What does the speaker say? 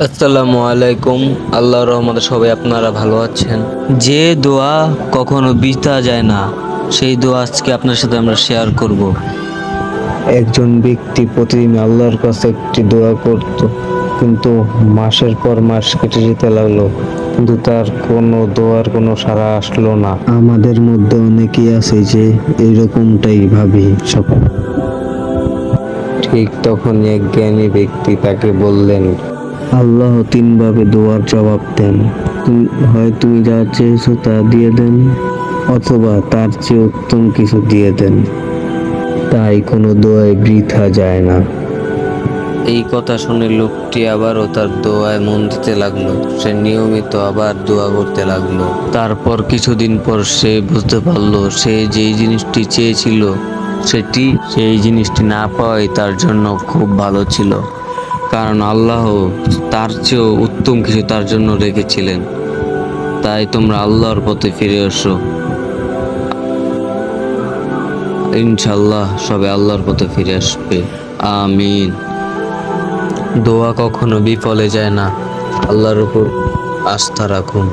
আসসালামু আলাইকুম। আল্লাহর রহমতে সবাই আপনারা ভালো আছেন। যে দোয়া কখনো বৃথা যায় না, সেই দোয়া আজকে আপনার সাথে আমরা শেয়ার করব। একজন ব্যক্তি প্রতিদিন আল্লাহর কাছে একটি দোয়া করত, কিন্তু মাসের পর মাস কেটে যেতে লাগলো, কিন্তু তার কোনো দোয়ার কোনো সাড়া আসলো না। আমাদের মধ্যে অনেকেই আছে যে এইরকমটাই ভাবি সকাল। ঠিক তখনই এক জ্ঞানী ব্যক্তি তাকে বললেন, আল্লাহ তিনভাবে দোয়ার জবাব দেন। হয় তুমি যা চেয়েছো তা দিয়ে দেন, অথবা তার চেয়ে উত্তম কিছু দিয়ে দেন। তাই কোনো দোয়াই বৃথা যায় না। এই কথা শুনে লোকটি আবারও তার দোয়ায় মন দিতে লাগলো। সে নিয়মিত আবার দোয়া করতে লাগলো। তারপর কিছুদিন পর সে বুঝতে পারলো, সে যেই জিনিসটি চেয়েছিল সেই জিনিসটি না পাওয়াই তার জন্য খুব ভালো ছিল, কারণ আল্লাহ তার চেয়েও উত্তম কিছু তার জন্য রেখেছিলেন। তাই তোমরা আল্লাহর পথে ফিরে এসো। ইনশাল্লাহ সবে আল্লাহর পথে ফিরে আসবে। আমিন। দোয়া কখনো বিফলে যায় না। আল্লাহর উপর আস্থা রাখুন।